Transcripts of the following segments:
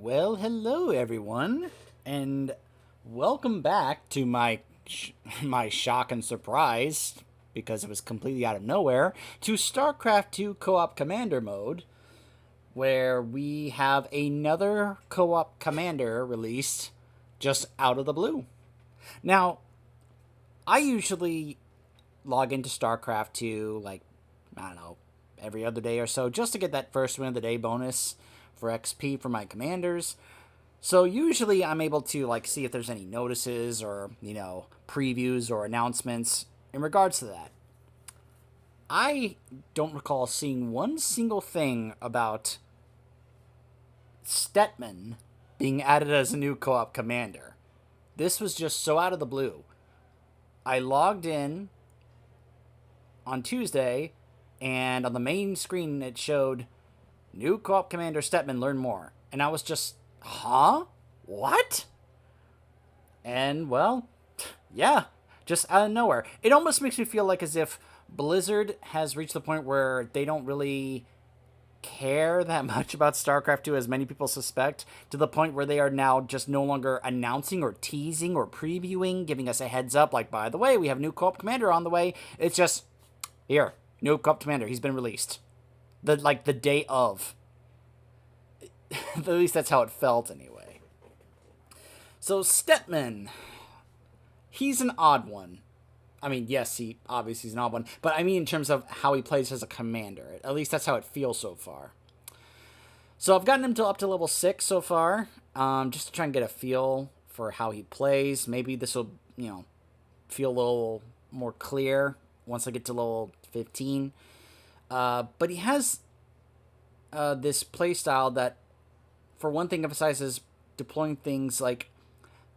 Well, hello everyone, and welcome back to my shock and surprise, because it was completely out of nowhere, to Starcraft 2 Co-op Commander mode, where we have another co-op commander released just out of the blue. Now, I usually log into Starcraft 2 like, I don't know, every other day or so, just to get that first win of the day bonus for XP for my commanders. So usually I'm able to like see if there's any notices or, previews or announcements in regards to that. I don't recall seeing one single thing about Stetmann being added as a new co-op commander. This was just so out of the blue. I logged in on Tuesday, and on the main screen it showed new co-op commander Stetmann, learn more. And I was just, huh? What? And, well, yeah, just out of nowhere. It almost makes me feel like as if Blizzard has reached the point where they don't really care that much about StarCraft 2 as many people suspect, to the point where they are now just no longer announcing or teasing or previewing, giving us a heads up, like, by the way, we have a new co-op commander on the way. It's just, here, new co-op commander, he's been released. The day of. At least that's how it felt, anyway. So, Stetmann, he's an odd one. I mean, yes, he obviously is an odd one, but I mean in terms of how he plays as a commander. At least that's how it feels so far. So I've gotten him up to level 6 so far, just to try and get a feel for how he plays. Maybe this will, feel a little more clear once I get to level 15. But he has this playstyle that, for one thing, emphasizes deploying things like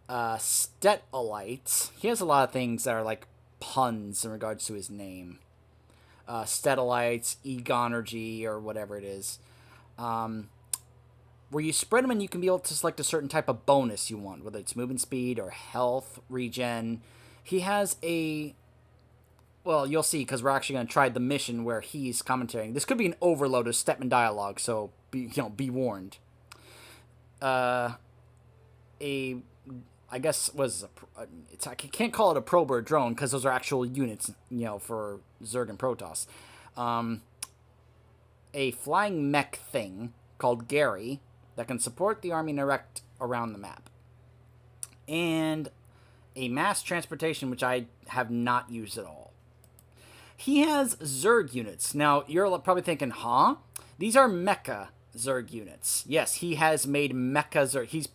Stetalites. He has a lot of things that are like puns in regards to his name. Stetalites, Egonergy, or whatever it is. Where you spread them and you can be able to select a certain type of bonus you want, whether it's movement speed or health, regen. He has a... Well, you'll see, because we're actually going to try the mission where he's commentating. This could be an overload of Stetmann dialogue, so be warned. I guess I can't call it a probe or a drone because those are actual units, for Zerg and Protoss. A flying mech thing called Gary that can support the army and erect around the map. And a mass transportation, which I have not used at all. He has Zerg units. Now, you're probably thinking, huh? These are mecha Zerg units. Yes, he has made mecha Zerg. He's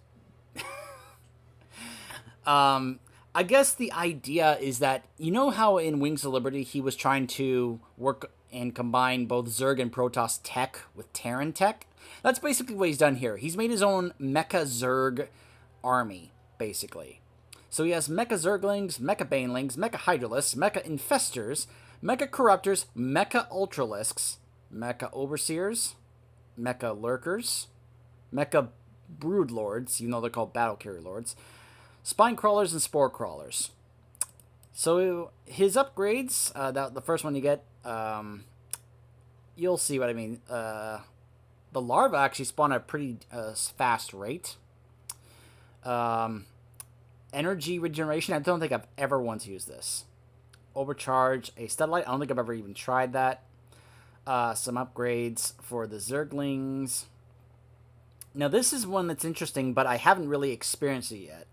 I guess the idea is that, how in Wings of Liberty he was trying to work and combine both Zerg and Protoss tech with Terran tech? That's basically what he's done here. He's made his own Mecha Zerg army, basically. So he has Mecha Zerglings, Mecha Banelings, Mecha Hydralisks, Mecha Infestors, Mecha Corruptors, Mecha Ultralisks, Mecha Overseers, Mecha Lurkers, Mecha Broodlords, even though they're called Battle Carrier Lords, Spine Crawlers, and Spore Crawlers. So his upgrades, the first one you get, you'll see what I mean. The larvae actually spawn at a pretty fast rate. Energy regeneration, I don't think I've ever once used this. Overcharge a Steadlight, I don't think I've ever even tried that. Some upgrades for the Zerglings. Now this is one that's interesting, but I haven't really experienced it yet.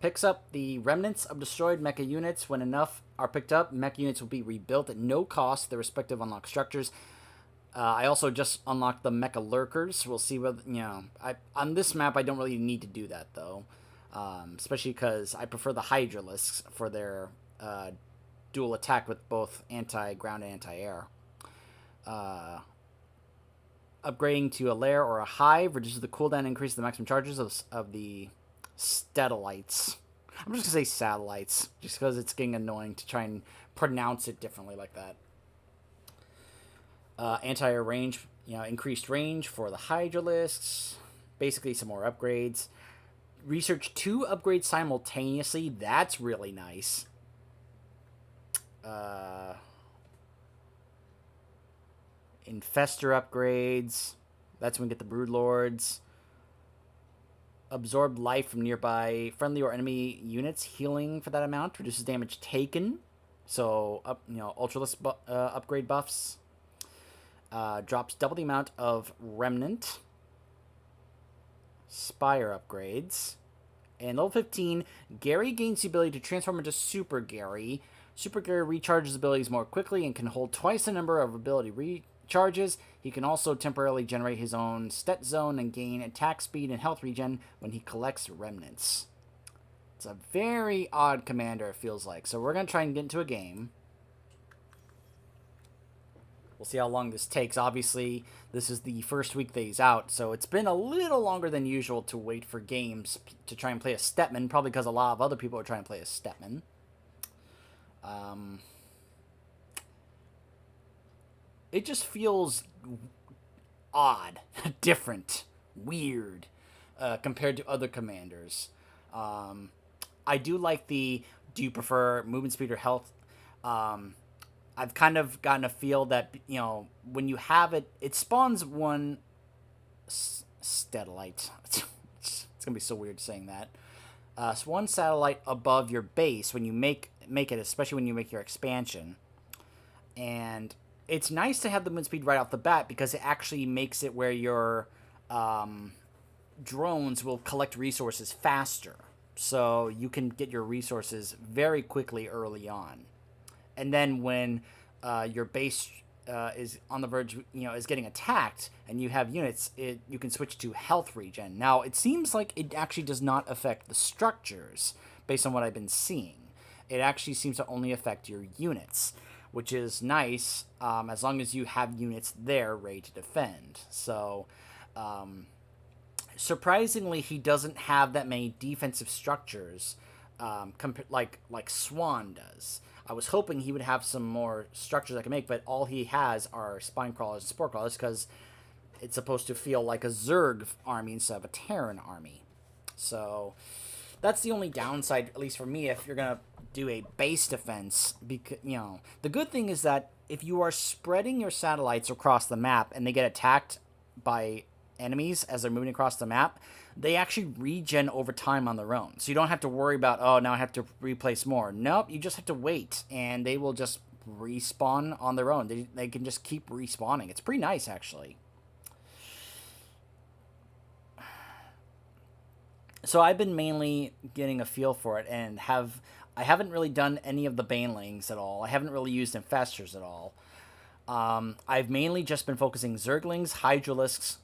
Picks up the remnants of destroyed mecha units. When enough are picked up, mecha units will be rebuilt at no cost to their respective unlocked structures. I also just unlocked the mecha lurkers. We'll see whether, on this map I don't really need to do that though. Especially because I prefer the Hydralisks for their dual attack with both anti-ground and anti-air. Upgrading to a lair or a hive reduces the cooldown and increases the maximum charges of the Stetalites. I'm just going to say satellites, just because it's getting annoying to try and pronounce it differently like that. Anti-air range, increased range for the Hydralisks. Basically some more upgrades. Research 2 upgrades simultaneously. That's really nice. Infestor upgrades. That's when we get the Broodlords. absorb life from nearby friendly or enemy units. Healing for that amount reduces damage taken. So ultralisk upgrade buffs. Drops double the amount of remnant. Spire upgrades. And level 15, Gary gains the ability to transform into Super Gary. Super Gary recharges abilities more quickly and can hold twice the number of ability recharges. He can also temporarily generate his own stat zone and gain attack speed and health regen when he collects remnants. It's a very odd commander, it feels like. So we're going to try and get into a game. We'll see how long this takes. Obviously, this is the first week that he's out, so it's been a little longer than usual to wait for games to try and play a Stetmann, probably because a lot of other people are trying to play a Stetmann. It just feels odd, different, weird, compared to other commanders. I do like the, do you prefer movement speed or health? I've kind of gotten a feel that, when you have it, it spawns one satellite. It's going to be so weird saying that. So one satellite above your base when you make it, especially when you make your expansion. And it's nice to have the movement speed right off the bat because it actually makes it where your drones will collect resources faster. So you can get your resources very quickly early on. And then when your base is on the verge, is getting attacked, and you have units, you can switch to health regen. Now, it seems like it actually does not affect the structures, based on what I've been seeing. It actually seems to only affect your units, which is nice, as long as you have units there ready to defend. So, surprisingly, he doesn't have that many defensive structures, like Swan does. I was hoping he would have some more structures I can make, but all he has are spine crawlers and spore crawlers because it's supposed to feel like a Zerg army instead of a Terran army. So that's the only downside, at least for me, if you're going to do a base defense. Because, the good thing is that if you are spreading your satellites across the map and they get attacked by enemies as they're moving across the map, they actually regen over time on their own. So you don't have to worry about, oh, now I have to replace more. Nope, you just have to wait, and they will just respawn on their own. They can just keep respawning. It's pretty nice, actually. So I've been mainly getting a feel for it, and I haven't really done any of the banelings at all. I haven't really used infestors at all. I've mainly just been focusing Zerglings, Hydralisks,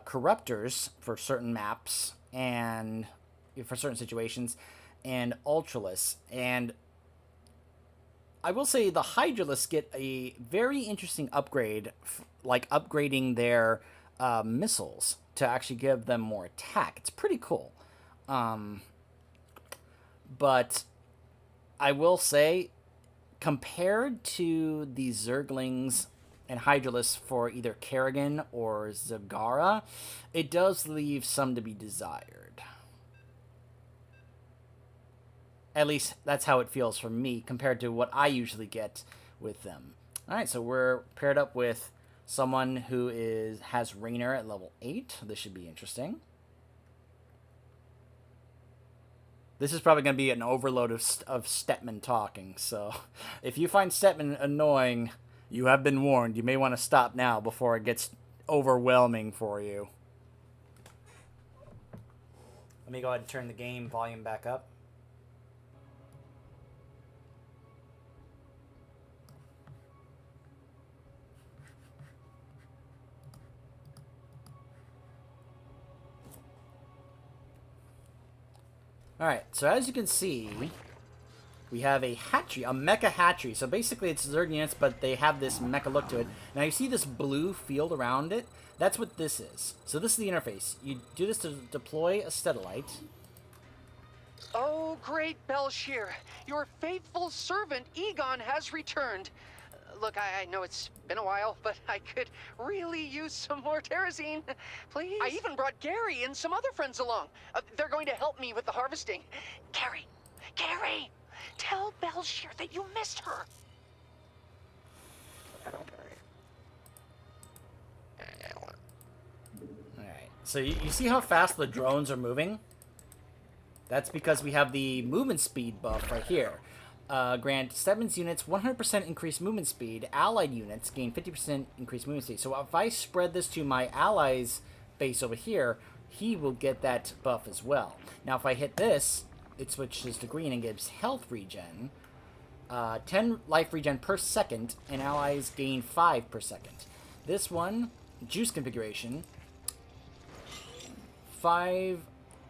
Corruptors for certain maps and for certain situations, and Ultralisks. And I will say the Hydralisks get a very interesting upgrade, like upgrading their missiles to actually give them more attack. It's pretty cool. But I will say, compared to the Zerglings and Hydralisks for either Kerrigan or Zagara, it does leave some to be desired. At least that's how it feels for me compared to what I usually get with them. Alright, so we're paired up with someone who has Raynor at level 8. This should be interesting. This is probably going to be an overload of Stetmann talking, so if you find Stetmann annoying, you have been warned. You may want to stop now before it gets overwhelming for you. Let me go ahead and turn the game volume back up. Alright, so as you can see, we have a hatchery, a mecha hatchery. So basically it's Zerg units, but they have this mecha look to it. Now you see this blue field around it? That's what this is. So this is the interface. You do this to deploy a Steadolite. Oh, great Belshir! Your faithful servant Egon has returned. Look, I know it's been a while, but I could really use some more terrazine. Please? I even brought Gary and some other friends along. They're going to help me with the harvesting. Gary! Gary! Tell Belshir that you missed her! Alright, so you see how fast the drones are moving? That's because we have the movement speed buff right here. Grant Stetmann's units 100% increased movement speed. Allied units gain 50% increased movement speed. So if I spread this to my allies' base over here, he will get that buff as well. Now if I hit this, it switches to green and gives health regen. 10 life regen per second, and allies gain 5 per second. This one, juice configuration, 5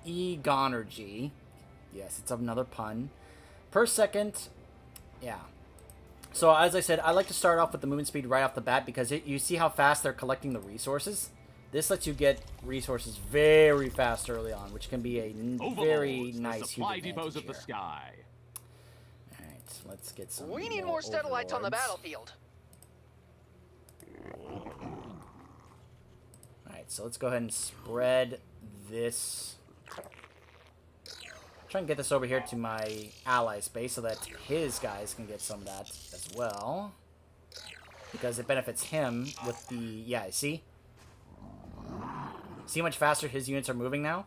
Egonergy. Yes, it's another pun. Per second, yeah. So as I said, I like to start off with the movement speed right off the bat because you see how fast they're collecting the resources. This lets you get resources very fast early on, which can be a very nice supply huge depots of advantage the here. sky. Alright, let's get some We need more Steadalites on the overlords. battlefield. Alright, so let's go ahead and spread this. Try and get this over here to my ally space so that his guys can get some of that as well. Because it benefits him with the... Yeah, see? See how much faster his units are moving now?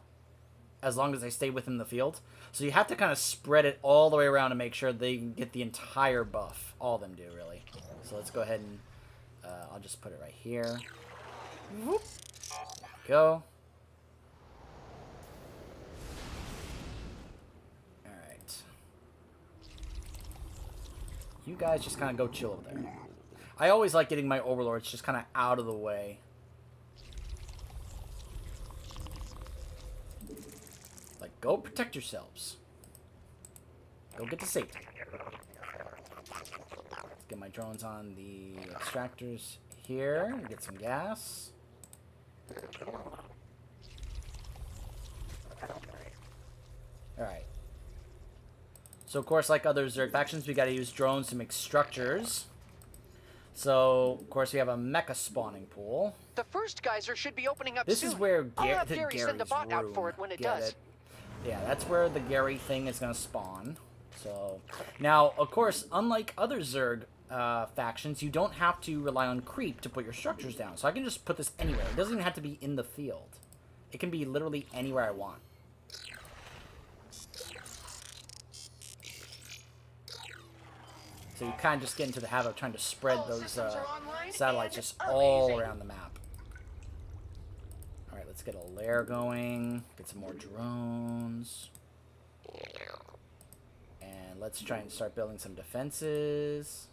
As long as they stay within the field. So you have to kind of spread it all the way around to make sure they can get the entire buff. All of them do, really. So let's go ahead and... I'll just put it right here. Whoop. There we go. Alright. You guys just kind of go chill over there. I always like getting my overlords just kind of out of the way. Like, go protect yourselves. Go get to safety. Let's get my drones on the extractors here. Get some gas. Alright. So, of course, like other Zerg factions, we gotta use drones to make structures. So, of course, we have a mecha spawning pool. The first geyser should be opening up This soon. is where I'll have the Gary send a Gary's bot out for room. it when it Get does. it? Yeah, that's where the Gary thing is going to spawn. So, now, of course, unlike other Zerg factions, you don't have to rely on creep to put your structures down. So I can just put this anywhere. It doesn't even have to be in the field. It can be literally anywhere I want. So you kind of just get into the habit of trying to spread All those systems are online satellites and just all amazing. around the map. Alright, let's get a lair going. Get some more drones. And let's try and start building some defenses.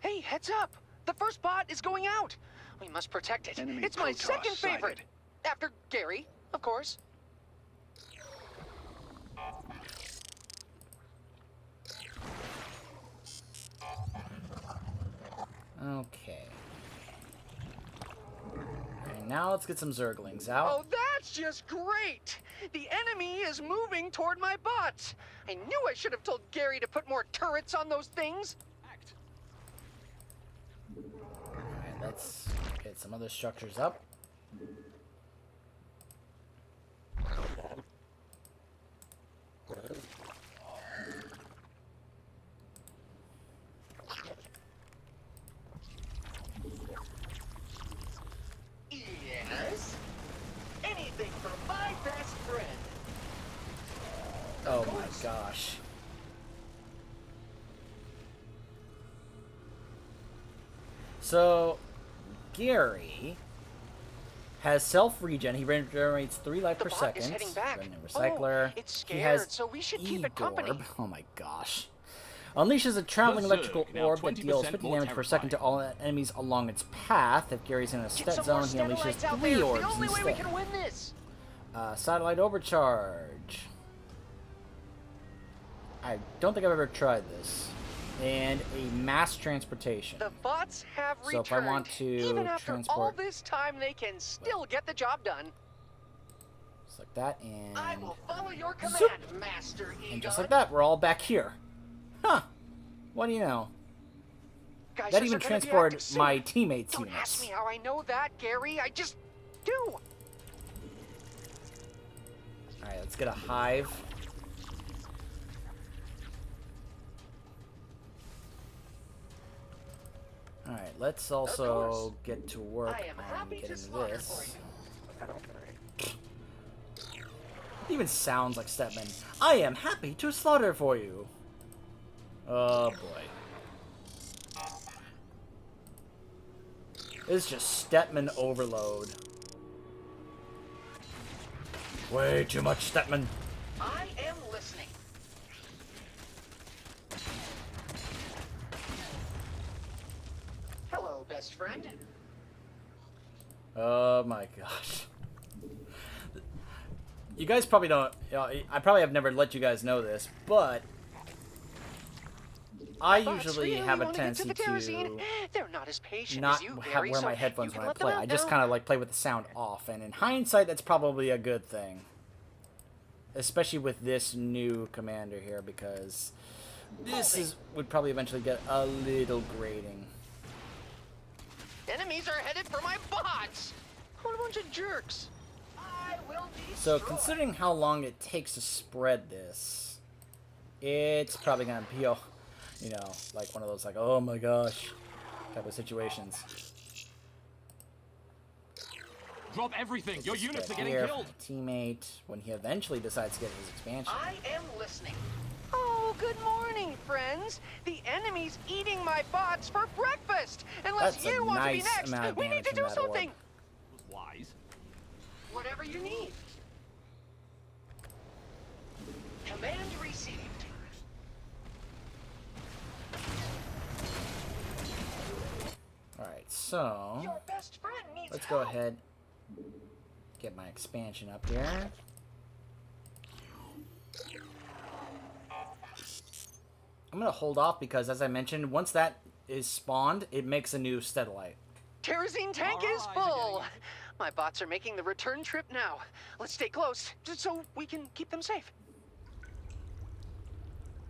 Hey, heads up! The first bot is going out! We must protect it. Enemy It's my Protoss second favorite! sighted. After Gary, of course. Okay. And now let's get some Zerglings out. Oh, that's just great! The enemy is moving toward my bots! I knew I should have told Gary to put more turrets on those things! Alright, let's get some other structures up. Yes? Anything for my best friend! Oh my gosh. So, Gary has self-regen. He regenerates 3 life The per bot second. is heading back. Running recycler. Oh, it's He scared, has so we should keep it E-Gorb. company. Oh my gosh. Unleashes a traveling The Zerg, electrical now orb that 20% deals 50 more damage per second to all enemies along its path. If Gary's in a Get stat some zone, more he unleashes Steadalites out 3 there. orbs The only way we instead. can win this! Satellite overcharge. I don't think I've ever tried this. And a mass transportation. The bots have So returned. if I want to Even after all transport- this time, they can still get the job done. Just like that, and... I will follow your command, Zoop. Master Egon. And just like that, we're all back here. Huh. What do you know? Geysers That are even gonna be transported active soon. my teammates' Don't units. ask me how I know that, Gary. I just do. Alright, let's get a hive. Alright, let's also get to work on getting this. It even sounds like Stetmann. I am happy to slaughter for you. Oh boy. It's just Stetmann overload. Way too much Stetmann. I am listening. Hello, best friend. Oh my gosh. You guys probably don't... I probably have never let you guys know this, but... I usually have a tendency to They're not as patient not as you, wear Gary, so my headphones you when can I let them play. out I just now. kind of like play with the sound off, and in hindsight, that's probably a good thing. Especially with this new commander here, because this would probably eventually get a little grating. Enemies are headed for my bots. What a bunch of jerks. I will So destroy. considering how long it takes to spread this, it's probably gonna be, you know, like one of those like, oh my gosh, type of situations. Drop everything. Your units are Step getting here killed. for my teammate when he eventually decides to get his expansion. I am listening. Oh, good morning, friends. The enemy's eating my bots for breakfast. Unless That's a you want nice to be amount next, of we need damage to from do that orb. something. Was wise. Whatever you need. Command received. Alright, so Your best friend needs let's go help. ahead, get my expansion up here. I'm gonna hold off because, as I mentioned, once that is spawned, it makes a new Steadolite. Terrazine tank All is right, full. again. My bots are making the return trip now. Let's stay close, just so we can keep them safe.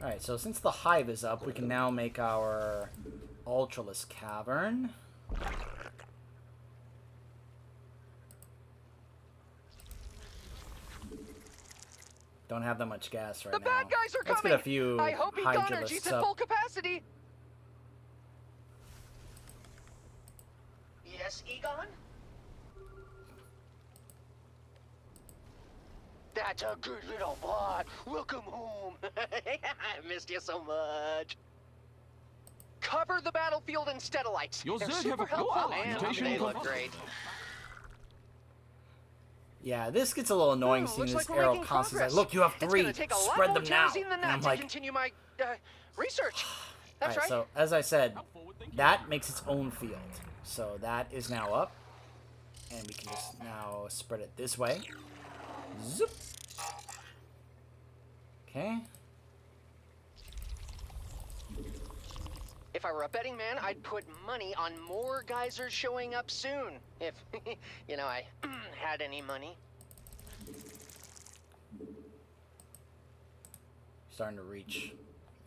Alright, so since the hive is up, we can now make our Ultraless Cavern. Don't have that much gas right The now. bad guys are Let's coming. get a few I hope Egonergy's Hydralisks at up. full capacity. Yes, Egon? That's a good little bot. Welcome home. I missed you so much. Cover the battlefield in Steadolites. Your They're Zerg super have a helpful co-op and mutation they look confirmed. great. Yeah, this gets a little annoying Oh, seeing looks this like we're arrow making constantly like, progress. look, you have It's 3, gonna take a lot spread more them now. terrazine than And that I'm to like, continue my research. That's alright, right. so as I said, How forward thinking. that makes its own field. So that is now up. And we can just now spread it this way. Zoop. Okay. If I were a betting man, I'd put money on more geysers showing up soon. If, you know, I had any money. Starting to reach.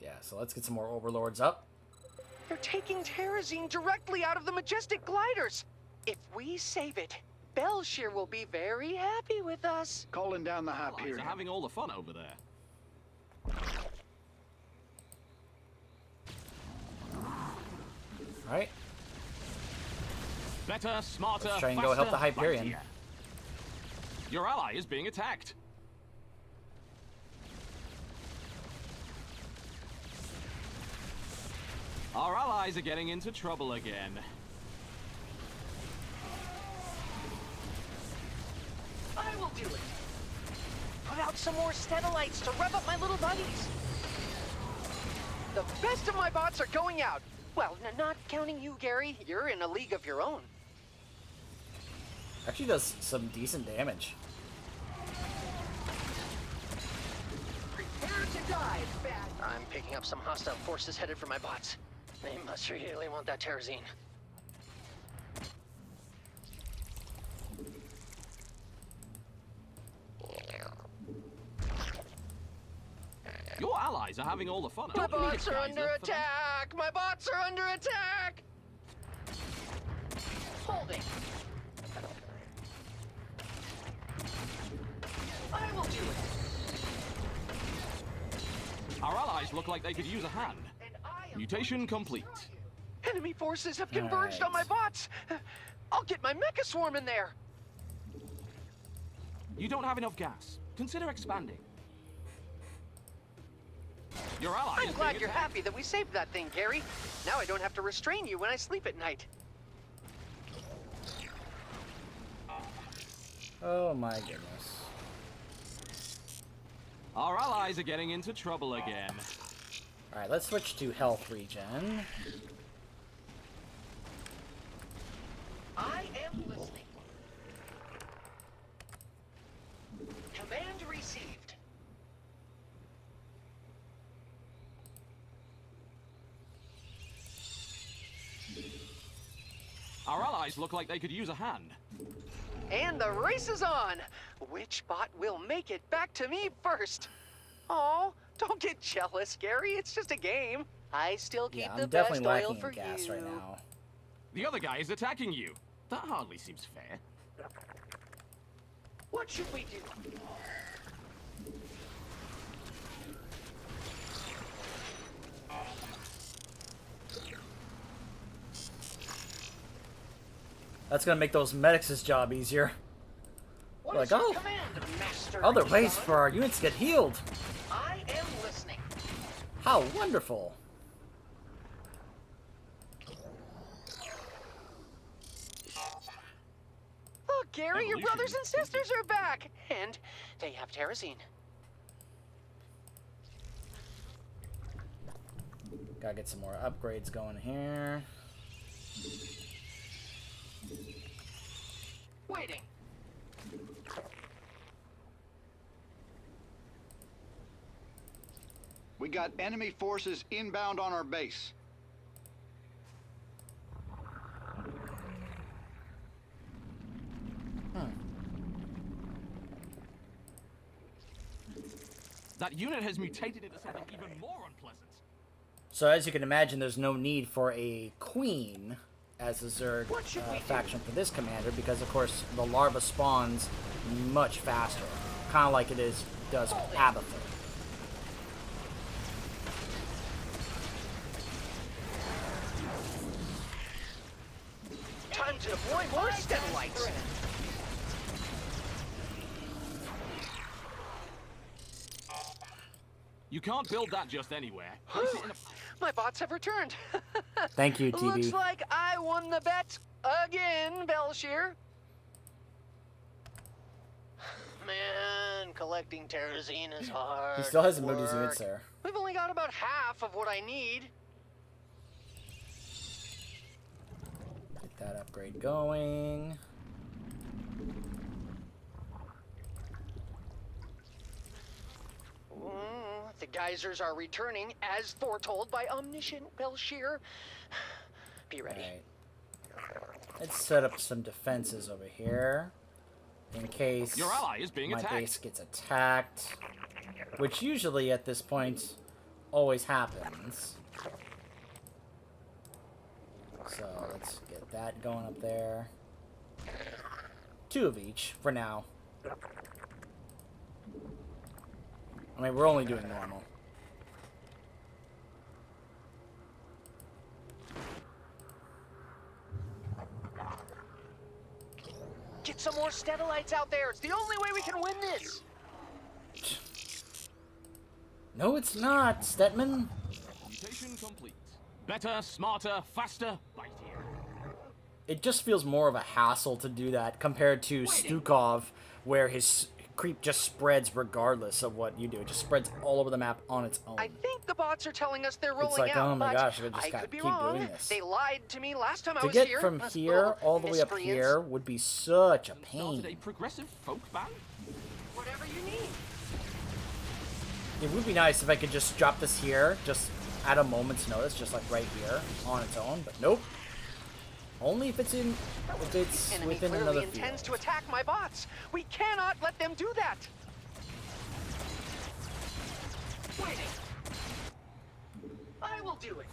Yeah, so let's get some more overlords up. They're taking terrazine directly out of the majestic gliders. If we save it, Belshire will be very happy with us. Calling down the Allies Hyperion. are having all the fun over there. Alright. Better, smarter, Let's try and go help the faster, Hyperion. mightier. Your ally is being attacked. Our allies are getting into trouble again. I will do it. Put out some more Steadolites to rev up my little buddies. The best of my bots are going out. Well, not counting you, Gary. You're in a league of your own. Actually does some decent damage. Prepare to die, bad. I'm picking up some hostile forces headed for my bots. They must really want that terrazine. Your allies are having all the fun. My Don't you need a bots are geyser under for them? attack! My bots are under attack! Holding. I will do it. Our allies look like they could use a hand. And I am Mutation going to complete. destroy Enemy forces have converged on my bots. I'll get my mecha swarm in there. You don't have enough gas. Consider expanding. Your ally I'm is glad being you're attacked. happy that we saved that thing, Gary. Now I don't have to restrain you when I sleep at night. Oh my goodness. Our allies are getting into trouble again. Alright, let's switch to health regen. I am listening. Command received. Our allies look like they could use a hand. And the race is on! Which bot will make it back to me first? Oh, don't get jealous, Gary. It's just a game. I still keep Yeah, the I'm best definitely oil lacking for in gas you. right now. The other guy is attacking you. That hardly seems fair. What should we do? That's gonna make those medics' job easier. What Like, is your oh, command, Master other ways Egon? for our units to get healed. I am listening. How wonderful. Look, Gary, your Evolution brothers and sisters are back! And they have terrazine. Gotta get some more upgrades going here. Waiting. We got enemy forces inbound on our base. That unit has mutated into something even more unpleasant. So as you can imagine, there's no need for a queen as a Zerg What should we do? faction for this commander because, of course, the larva spawns much faster, kind of like it does with Abathur. Time to deploy more Stetmanns. You can't build that just anywhere. Place it in a... My bots have returned. Thank you, TB. Looks like I won the bet again, Belshir. Man, collecting terrazine is hard. He still hasn't moved his work. units there. We've only got about half of what I need. Get that upgrade going. The geysers are returning, as foretold by omniscient Belshir. Be ready. Alright. Let's set up some defenses over here. In case Your ally is being my attacked. base gets attacked. Which usually at this point always happens. So let's get that going up there. 2 of each for now. I mean, we're only doing normal. Get some more Stedalites out there. It's the only way we can win this. No, it's not, Stetmann. Mutation complete. Better, smarter, faster, mightier. It just feels more of a hassle to do that compared to Stukov, where his creep just spreads regardless of what you do. It just spreads all over the map on its own. I think the bots are telling us they're rolling like, out, oh my but gosh, I just I gotta could be keep wrong. doing this. They lied to me last time I To was get here. from Us here little all the way up miscreants. here would be such a Started a pain. progressive folk band? Whatever you need. It would be nice if I could just drop this here, just at a moment's notice, just like right here on its own, but nope. Only if it's Enemy within clearly another intends field. to attack my bots. We cannot let them do that. Waiting. I will do it.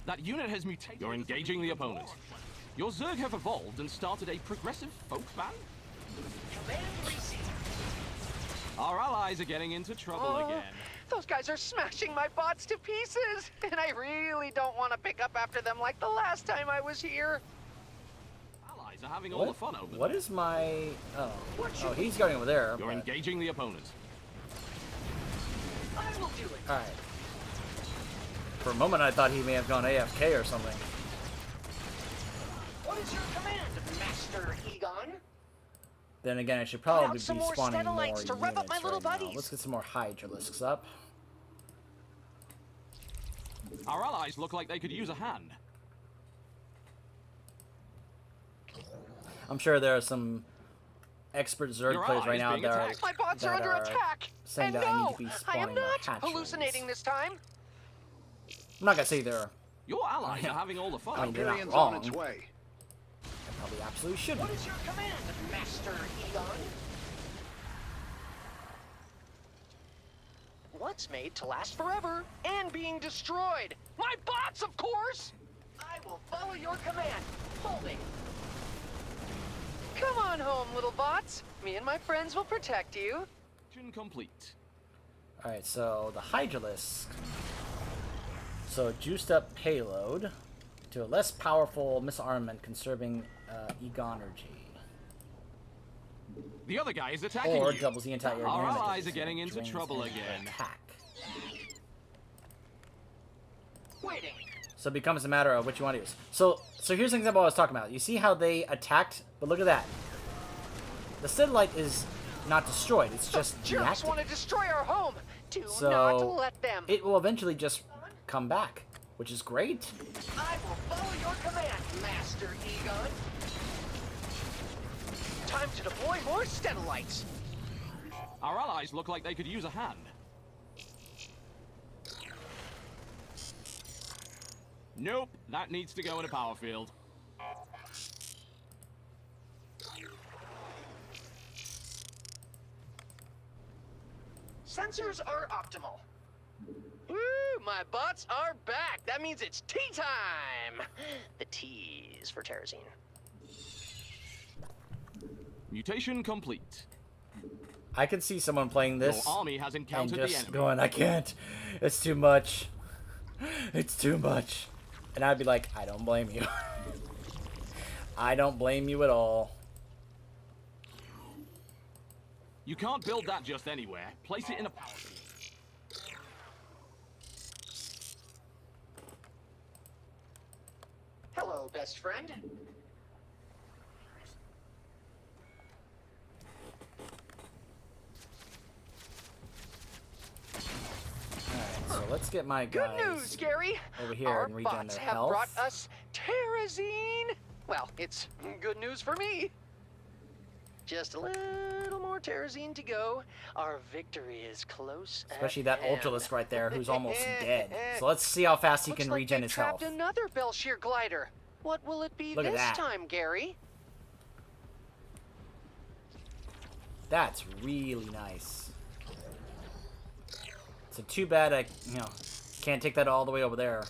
That unit has mutated. You're engaging the opponent. Your Zerg have evolved and started a progressive folk band? Command received. Our allies are getting into trouble again. Those guys are smashing my bots to pieces, and I really don't want to pick up after them like the last time I was here. Allies are having all the fun over What there. is my... Oh, he's going over there. You're engaging the opponent. I will do it. Alright. For a moment, I thought he may have gone AFK or something. What is your command, Master Egon? Then again, I should probably be some more spawning more Stellalites to rev up my units little right now. buddies. Let's get some more Hydralisks up. Our allies look like they could use a hand. I'm sure there are some expert Zerg Your players right ally is now being that are, attacked. My bots are that under are attack. saying And that I need no, to be I am spawning more not hatchlings. hallucinating this time. I'm not gonna say they're... Your allies are having all the fun. I mean, they're not Hyperion's on wrong. its way. I probably absolutely shouldn't. What is your command, Master Egon? What's made to last forever and being destroyed? My bots, of course! I will follow your command. Holding. Come on home, little bots. Me and my friends will protect you. Mission complete. Alright, so the Hydralisk. So juiced up payload to a less powerful misarmament conserving egonergy. The other guy is attacking Or you. doubles the entire Our damage allies as are getting into drains trouble energy for again. Attack. Waiting. So it becomes a matter of what you want to use. So here's an example I was talking about. You see how they attacked, but look at that. The Stellite is not destroyed. It's just Jerks deactivated. want to destroy our home. Do not So let them. it will eventually just come back, which is great. I will follow your command, Master Egon. Time to deploy more Stellalites. Our allies look like they could use a hand. Nope, that needs to go in a power field. Sensors are optimal. Woo, my bots are back. That means it's tea time. The T is for Terrazine. Mutation complete. I can see someone playing this Your army has and encountered the just enemy. going, I can't. It's too much. It's too much. And I'd be like, I don't blame you. I don't blame you at all. You can't build that just anywhere. Place it in a power field. Hello, best friend. Alright, so let's get my Good guys news, Gary. over here Our and regen bots their have health. brought us Terrazine. Well, it's good news for me. Just a little more Terrazine to go. Our victory is close. Especially at that hand. Ultralisk right there who's almost dead. So let's see how fast he Looks can like regen they his trapped health. another Belshir glider. What will it be Look at this that. time, Gary? That's really nice. So too bad I, can't take that all the way over there.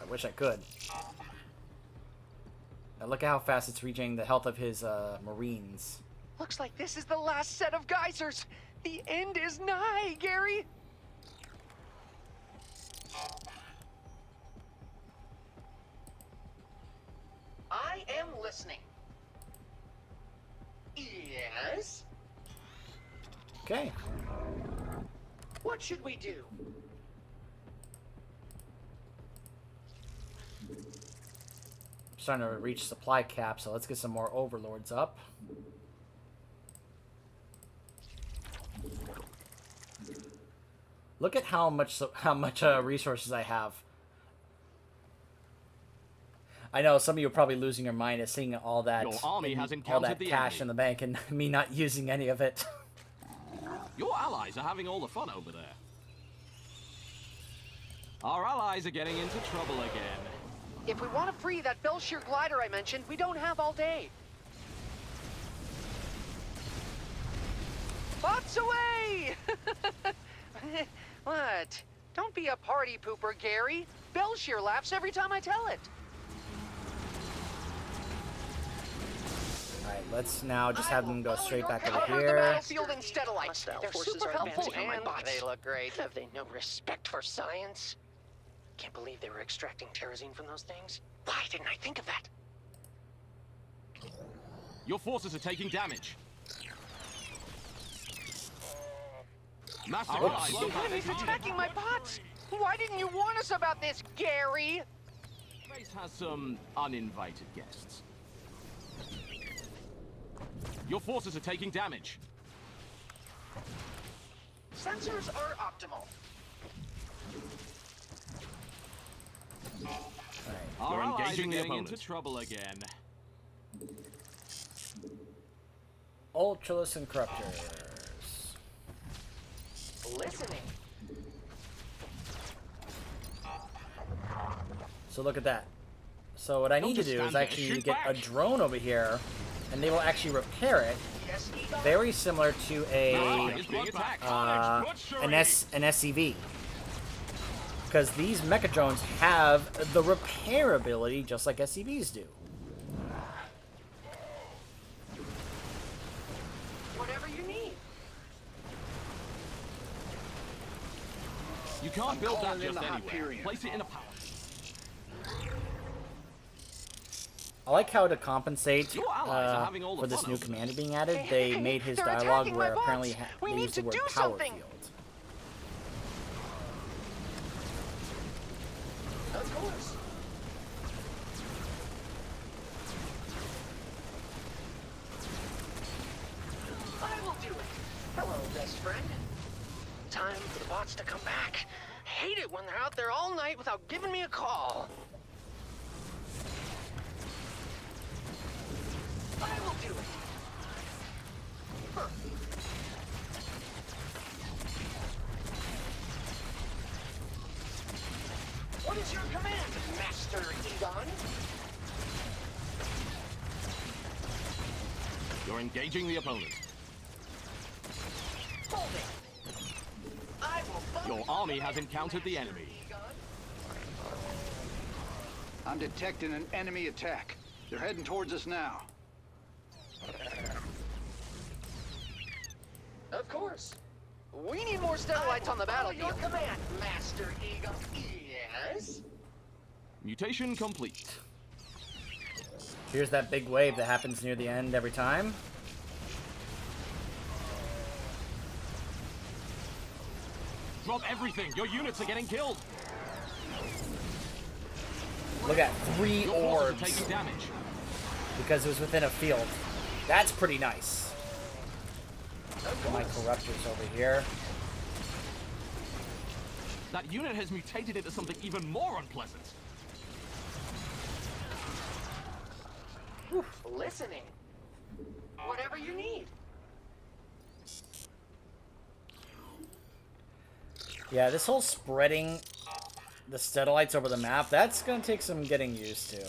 I wish I could. Now look at how fast it's regenerating the health of his Marines. Looks like this is the last set of geysers. The end is nigh, Gary. I am listening. Yes? Okay. What should we do? Starting to reach supply cap, so let's get some more overlords up. Look at how much resources I have. I know some of you are probably losing your mind at seeing all that, Your army has all encountered that the cash enemy. in the bank and me not using any of it. Your allies are having all the fun over there. Our allies are getting into trouble again. If we want to free that Belshir glider I mentioned, we don't have all day. Bots away! What? Don't be a party pooper, Gary. Belshir laughs every time I tell it. Alright, Alright, let's now just have them go straight back over Cover the here. battlefield in Stetelites. Hostile They're forces super are helpful advancing on my and bots. they look great. Have they no respect for science? Can't believe they were extracting terrazine from those things. Why didn't I think of that? Your forces are taking damage. Master allies The enemy's attacking my bots! Why didn't you warn us about this, Gary? Base has some uninvited guests. Your forces are taking damage. Sensors are optimal. You're Our allies are engaging the getting opponent. into trouble again. Ultralisk and Corruptors. Listening. So look at that. So what I need to just do is stand there, actually shoot get a back. drone over here, and they will actually repair it. Yes, Egon. Very similar to Ally is being attacked. an SCV. Because these mecha drones have the repair ability just like SCVs do. Whatever you need. You can't I'm build that calling in just the anywhere. Hyperion. Place it in a palace. I like how to compensate Your allies are having all the for this fun new of it. commander being added, they made his They're dialogue attacking my where apparently bots. We they need used the to word do power something. field. Of course. I will do it. Hello, best friend. Time for the bots to come back. Hate it when they're out there all night without giving me a call. I will do it. Huh. What is your command, Master Egon? You're engaging the opponent. Holding. I will follow Your army has encountered the enemy. Egon. I'm detecting an enemy attack. They're heading towards us now. Of course. We need more Stellalites on the battlefield. Your command, Master Egon. Yes? Mutation complete. Here's that big wave that happens near the end every time. Drop everything. Your units are getting killed. Look at 3 Your forces are orbs taking damage. because it was within a field. That's pretty nice. My Corruptors over here. That unit has mutated into something even more unpleasant. Listening. Whatever you need. Yeah, this whole spreading the Stellalites over the map, that's going to take some getting used to.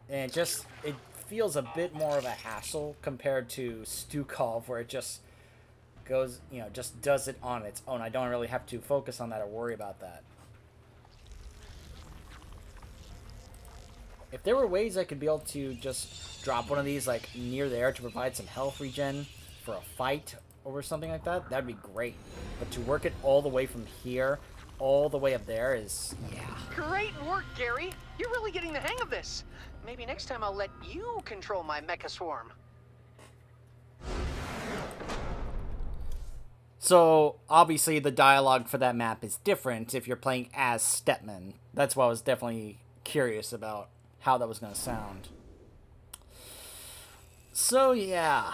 And it feels a bit more of a hassle compared to Stukov, where it just goes, just does it on its own. I don't really have to focus on that or worry about that. If there were ways I could be able to just drop one of these, like, near there to provide some health regen for a fight over something like that, that'd be great. But to work it all the way from here, all the way up there is, yeah. Great work, Gary. You're really getting the hang of this. Maybe next time I'll let you control my mecha swarm. So, obviously, the dialogue for that map is different if you're playing as Stetmann. That's why I was definitely curious about how that was going to sound. So, yeah.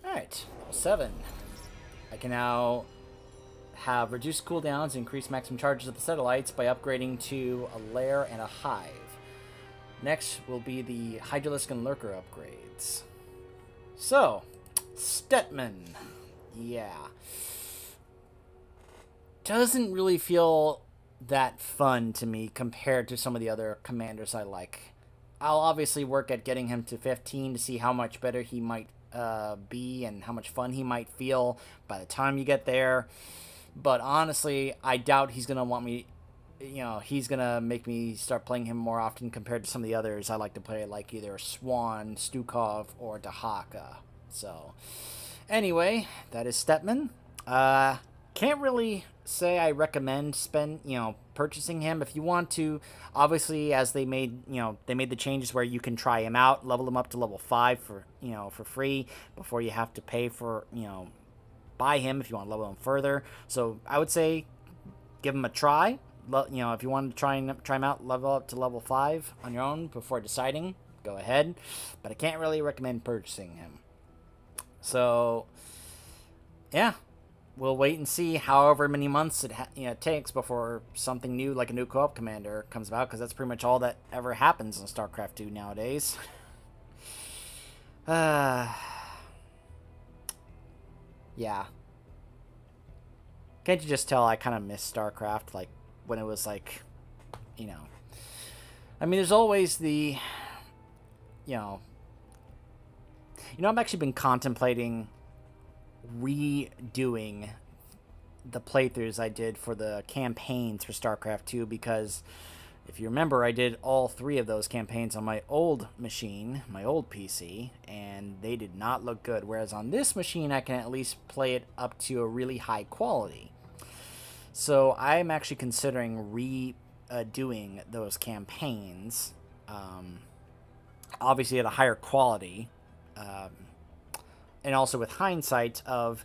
Alright, level 7. I can now have reduced cooldowns and increase maximum charges of the satellites by upgrading to a lair and a hive. Next will be the Hydralisk and Lurker upgrades. So, Stetmann. Yeah. Doesn't really feel that fun to me compared to some of the other commanders I like. I'll obviously work at getting him to 15 to see how much better he might be and how much fun he might feel by the time you get there. But honestly, I doubt he's going to want me he's gonna make me start playing him more often compared to some of the others I like to play, like either Swan, Stukov, or Dahaka. So, anyway, that is Stetmann. Can't really say I recommend purchasing him. If you want to, obviously, as they made the changes where you can try him out, level him up to level 5 for free before you have to pay for buy him if you want to level him further. So I would say give him a try. If you want to try him out, level up to level 5 on your own before deciding, go ahead. But I can't really recommend purchasing him. So, yeah, we'll wait and see however many months it takes before something new, like a new co-op commander, comes about, because that's pretty much all that ever happens in StarCraft 2 nowadays. Yeah. Can't you just tell I kind of miss StarCraft, like, when it was, like, I mean, there's always the, I've actually been contemplating redoing the playthroughs I did for the campaigns for StarCraft 2, because if you remember, I did all 3 of those campaigns on my old machine, my old PC, and they did not look good, whereas on this machine I can at least play it up to a really high quality. So I'm actually considering redoing those campaigns, obviously at a higher quality, and also with hindsight of,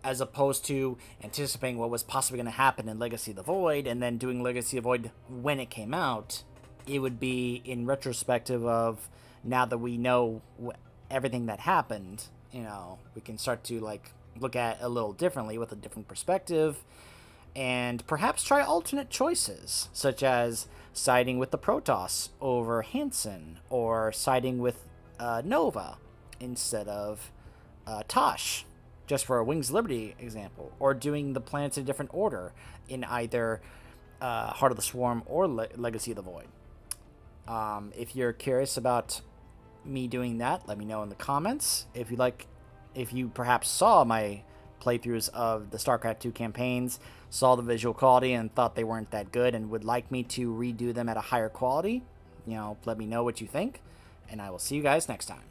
as opposed to anticipating what was possibly going to happen in Legacy of the Void and then doing Legacy of the Void when it came out, it would be in retrospective of, now that we know everything that happened, we can start to look at it a little differently with a different perspective, and perhaps try alternate choices, such as siding with the Protoss over Hansen, or siding with Nova instead of Tosh, just for a Wings of Liberty example, or doing the planets in a different order in either Heart of the Swarm or Legacy of the Void. If you're curious about me doing that, let me know in the comments. If you perhaps saw my playthroughs of the StarCraft 2 campaigns, saw the visual quality and thought they weren't that good and would like me to redo them at a higher quality, let me know what you think, and I will see you guys next time.